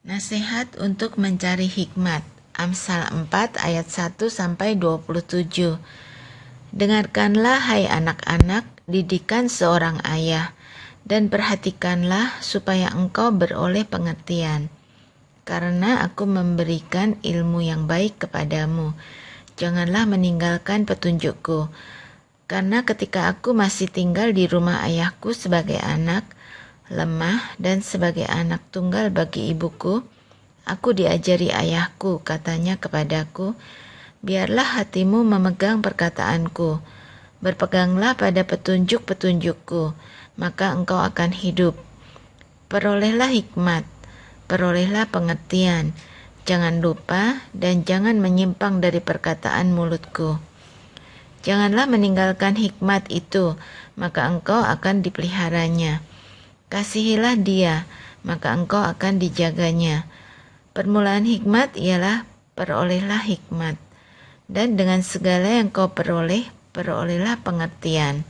Nasihat untuk mencari hikmat. Amsal 4 ayat 1-27. Dengarkanlah hai anak-anak didikan seorang ayah, dan perhatikanlah supaya engkau beroleh pengertian. Karena aku memberikan ilmu yang baik kepadamu, janganlah meninggalkan petunjukku. Karena ketika aku masih tinggal di rumah ayahku sebagai anak, lemah dan sebagai anak tunggal bagi ibuku, aku diajari ayahku, katanya kepadaku, biarlah hatimu memegang perkataanku, berpeganglah pada petunjuk-petunjukku, maka engkau akan hidup. Perolehlah hikmat, perolehlah pengertian, jangan lupa dan jangan menyimpang dari perkataan mulutku. Janganlah meninggalkan hikmat itu, maka engkau akan dipeliharanya. Kasihilah dia, maka engkau akan dijaganya. Permulaan hikmat ialah perolehlah hikmat. Dan dengan segala yang kau peroleh, perolehlah pengertian.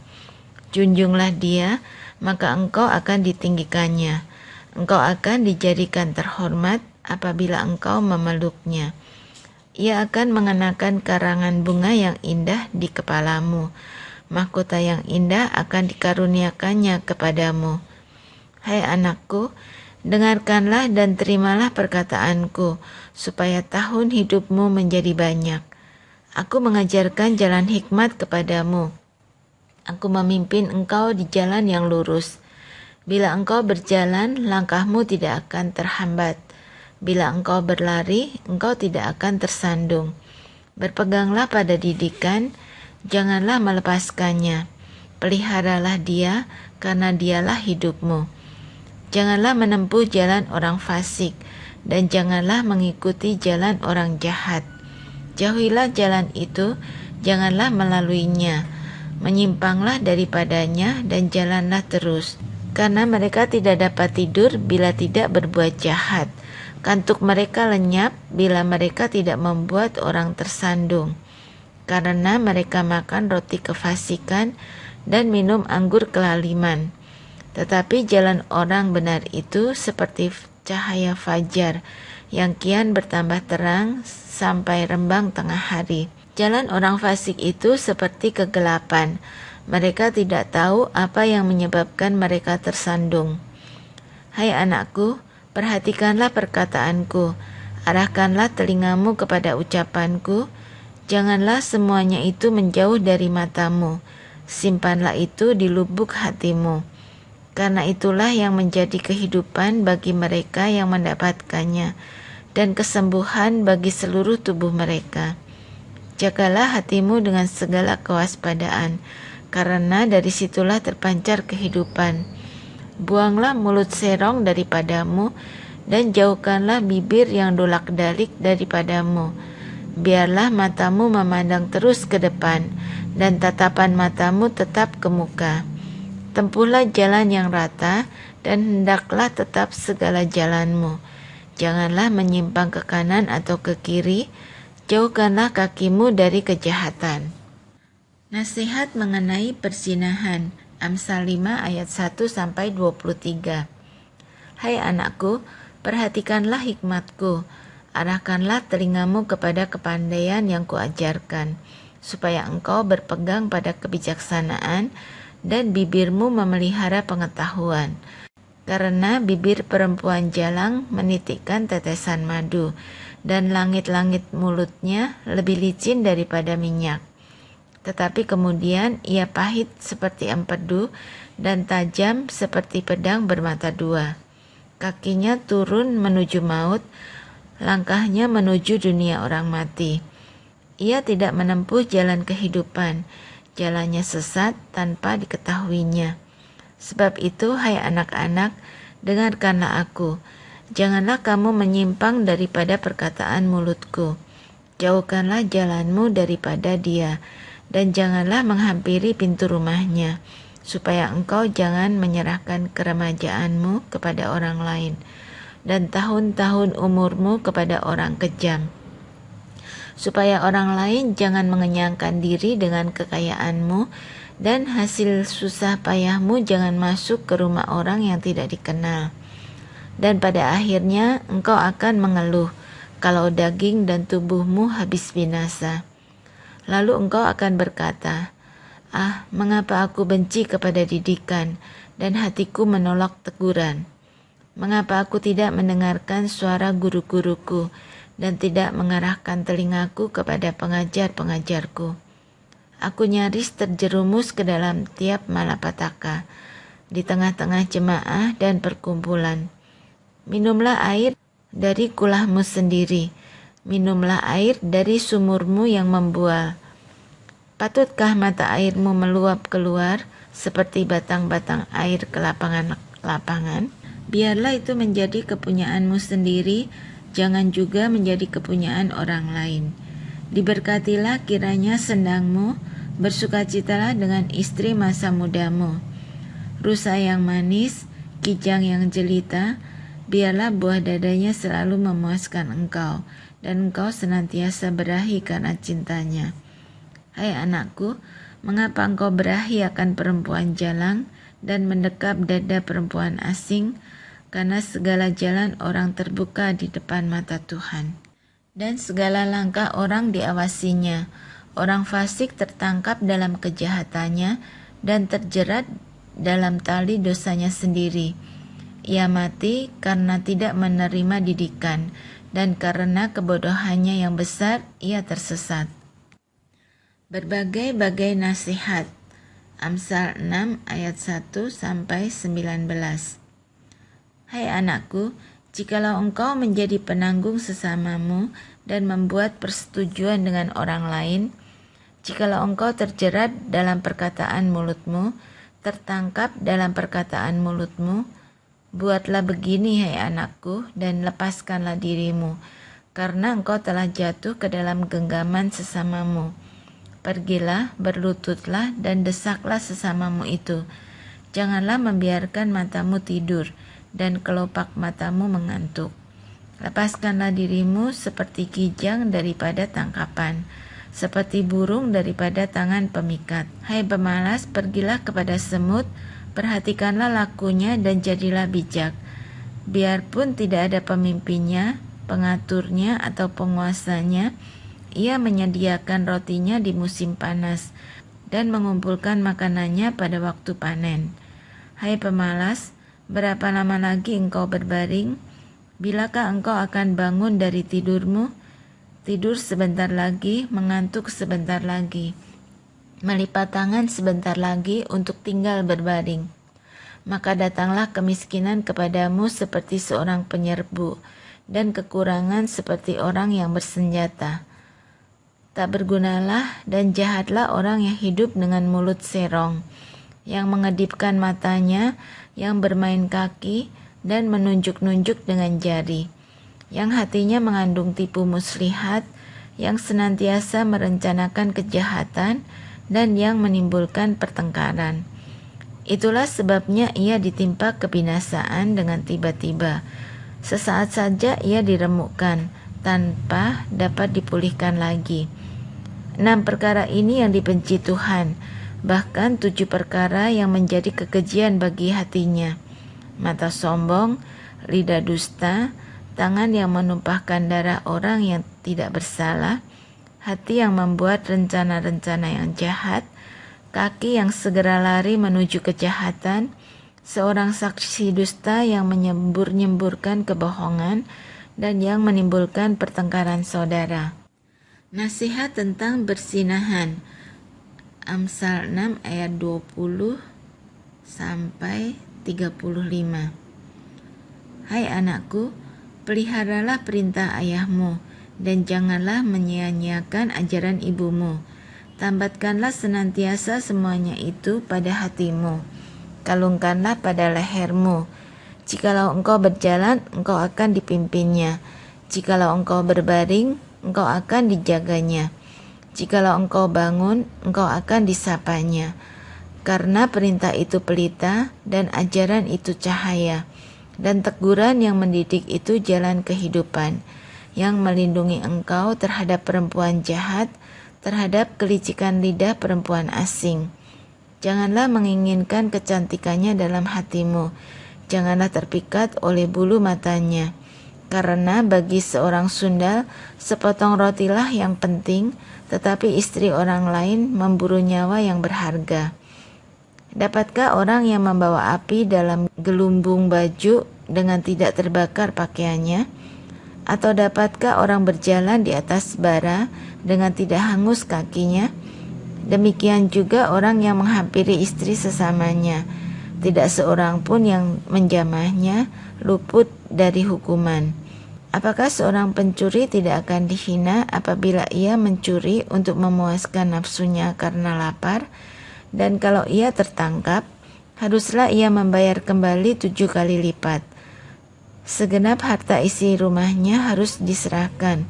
Junjunglah dia, maka engkau akan ditinggikannya. Engkau akan dijadikan terhormat apabila engkau memeluknya. Ia akan mengenakan karangan bunga yang indah di kepalamu. Mahkota yang indah akan dikaruniakannya kepadamu. Hai anakku, dengarkanlah dan terimalah perkataanku, supaya tahun hidupmu menjadi banyak. Aku mengajarkan jalan hikmat kepadamu. Aku memimpin engkau di jalan yang lurus. Bila engkau berjalan, langkahmu tidak akan terhambat. Bila engkau berlari, engkau tidak akan tersandung. Berpeganglah pada didikan, janganlah melepaskannya. Peliharalah dia, karena dialah hidupmu. Janganlah menempuh jalan orang fasik, dan janganlah mengikuti jalan orang jahat. Jauhilah jalan itu, janganlah melaluinya. Menyimpanglah daripadanya, dan jalanlah terus. Karena mereka tidak dapat tidur bila tidak berbuat jahat. Kantuk mereka lenyap bila mereka tidak membuat orang tersandung. Karena mereka makan roti kefasikan dan minum anggur kelaliman. Tetapi jalan orang benar itu seperti cahaya fajar yang kian bertambah terang sampai rembang tengah hari. Jalan orang fasik itu seperti kegelapan. Mereka tidak tahu apa yang menyebabkan mereka tersandung. Hai anakku, perhatikanlah perkataanku, arahkanlah telingamu kepada ucapanku, janganlah semuanya itu menjauh dari matamu, simpanlah itu di lubuk hatimu. Karena itulah yang menjadi kehidupan bagi mereka yang mendapatkannya, dan kesembuhan bagi seluruh tubuh mereka. Jagalah hatimu dengan segala kewaspadaan, karena dari situlah terpancar kehidupan. Buanglah mulut serong daripadamu, dan jauhkanlah bibir yang dolak-dalik daripadamu. Biarlah matamu memandang terus ke depan, dan tatapan matamu tetap ke muka. Tempuhlah jalan yang rata, dan hendaklah tetap segala jalanmu. Janganlah menyimpang ke kanan atau ke kiri, jauhkanlah kakimu dari kejahatan. Nasihat mengenai perzinahan. Amsal 5 ayat 1-23. Hai anakku, perhatikanlah hikmatku, arahkanlah telingamu kepada kepandaian yang kuajarkan, supaya engkau berpegang pada kebijaksanaan dan bibirmu memelihara pengetahuan. Karena bibir perempuan jalang menitikkan tetesan madu, dan langit-langit mulutnya lebih licin daripada minyak. Tetapi kemudian ia pahit seperti empedu dan tajam seperti pedang bermata dua. Kakinya turun menuju maut, langkahnya menuju dunia orang mati. Ia tidak menempuh jalan kehidupan, jalannya sesat tanpa diketahuinya. Sebab itu, hai anak-anak, dengarkanlah aku. Janganlah kamu menyimpang daripada perkataan mulutku. Jauhkanlah jalanmu daripada dia, dan janganlah menghampiri pintu rumahnya, supaya engkau jangan menyerahkan keremajaanmu kepada orang lain, dan tahun-tahun umurmu kepada orang kejam. Supaya orang lain jangan mengenyangkan diri dengan kekayaanmu, dan hasil susah payahmu jangan masuk ke rumah orang yang tidak dikenal. dan pada akhirnya engkau akan mengeluh kalau daging dan tubuhmu habis binasa. Lalu engkau akan berkata, "Ah, mengapa aku benci kepada didikan dan hatiku menolak teguran? Mengapa aku tidak mendengarkan suara guru-guruku dan tidak mengarahkan telingaku kepada pengajar-pengajarku? Aku nyaris terjerumus ke dalam tiap malapetaka di tengah-tengah jemaah dan perkumpulan. Minumlah air dari kulahmu sendiri, minumlah air dari sumurmu yang membual. Patutkah mata airmu meluap keluar seperti batang-batang air ke lapangan? Biarlah itu menjadi kepunyaanmu sendiri, jangan juga menjadi kepunyaan orang lain. Diberkatilah kiranya sendangmu, bersukacitalah dengan istri masa mudamu. Rusa yang manis, kijang yang jelita, biarlah buah dadanya selalu memuaskan engkau, dan engkau senantiasa berahi karena cintanya. Hai anakku, mengapa engkau berahi akan perempuan jalang dan mendekap dada perempuan asing? Karena segala jalan orang terbuka di depan mata Tuhan, dan segala langkah orang diawasinya. Orang fasik tertangkap dalam kejahatannya dan terjerat dalam tali dosanya sendiri. Ia mati karena tidak menerima didikan, dan karena kebodohannya yang besar ia tersesat. Berbagai-bagai nasihat. Amsal 6 ayat 1 sampai 19. Hai anakku, jikalau engkau menjadi penanggung sesamamu dan membuat persetujuan dengan orang lain, jikalau engkau terjerat dalam perkataan mulutmu, tertangkap dalam perkataan mulutmu, buatlah begini hai anakku, dan lepaskanlah dirimu, karena engkau telah jatuh ke dalam genggaman sesamamu. Pergilah, berlututlah, dan desaklah sesamamu itu. Janganlah membiarkan matamu tidur, dan kelopak matamu mengantuk. Lepaskanlah dirimu seperti kijang daripada tangkapan, seperti burung daripada tangan pemikat. Hai pemalas, pergilah kepada semut, perhatikanlah lakunya dan jadilah bijak. Biarpun tidak ada pemimpinnya, pengaturnya, atau penguasanya, ia menyediakan rotinya di musim panas dan mengumpulkan makanannya pada waktu panen. Hai pemalas, berapa lama lagi engkau berbaring? Bilakah engkau akan bangun dari tidurmu? Tidur sebentar lagi, mengantuk sebentar lagi, melipat tangan sebentar lagi untuk tinggal berbaring. Maka datanglah kemiskinan kepadamu seperti seorang penyerbu, dan kekurangan seperti orang yang bersenjata. Tak bergunalah dan jahatlah orang yang hidup dengan mulut serong, yang mengedipkan matanya, yang bermain kaki, dan menunjuk-nunjuk dengan jari, yang hatinya mengandung tipu muslihat, yang senantiasa merencanakan kejahatan, dan yang menimbulkan pertengkaran. Itulah sebabnya ia ditimpa kebinasaan dengan tiba-tiba. Sesaat saja ia diremukkan, tanpa dapat dipulihkan lagi. 6 perkara ini yang dibenci Tuhan, bahkan 7 perkara yang menjadi kekejian bagi hatinya: mata sombong, lidah dusta, tangan yang menumpahkan darah orang yang tidak bersalah, hati yang membuat rencana-rencana yang jahat, kaki yang segera lari menuju kejahatan, seorang saksi dusta yang menyembur-nyemburkan kebohongan, dan yang menimbulkan pertengkaran saudara. Nasihat tentang bersinahan. Amsal 6 ayat 20 sampai 35. Hai anakku, peliharalah perintah ayahmu, dan janganlah menyia-nyiakan ajaran ibumu. Tambatkanlah senantiasa semuanya itu pada hatimu, kalungkanlah pada lehermu. Jikalau engkau berjalan, engkau akan dipimpinnya. Jikalau engkau berbaring, engkau akan dijaganya. Jikalau engkau bangun, engkau akan disapanya. Karena perintah itu pelita, dan ajaran itu cahaya, dan teguran yang mendidik itu jalan kehidupan, yang melindungi engkau terhadap perempuan jahat, terhadap kelicikan lidah perempuan asing. Janganlah menginginkan kecantikannya dalam hatimu, janganlah terpikat oleh bulu matanya. Karena bagi seorang sundal, sepotong rotilah yang penting, tetapi istri orang lain memburu nyawa yang berharga. Dapatkah orang yang membawa api dalam gelumbung baju dengan tidak terbakar pakaiannya? Atau dapatkah orang berjalan di atas bara dengan tidak hangus kakinya? Demikian juga orang yang menghampiri istri sesamanya, tidak seorang pun yang menjamahnya luput dari hukuman. Apakah seorang pencuri tidak akan dihina apabila ia mencuri untuk memuaskan nafsunya karena lapar? Dan kalau ia tertangkap, haruslah ia membayar kembali 7 kali lipat. Segenap harta isi rumahnya harus diserahkan.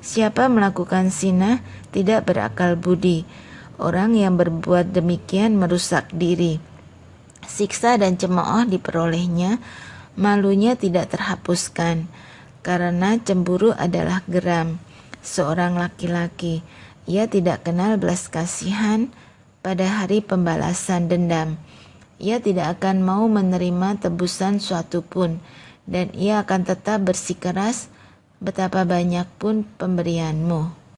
Siapa melakukan zina tidak berakal budi. Orang yang berbuat demikian merusak diri. Siksa dan cemooh diperolehnya, malunya tidak terhapuskan. Karena cemburu adalah geram seorang laki-laki. Ia tidak kenal belas kasihan pada hari pembalasan dendam. Ia tidak akan mau menerima tebusan suatu pun, dan ia akan tetap bersikeras betapa banyak pun pemberianmu.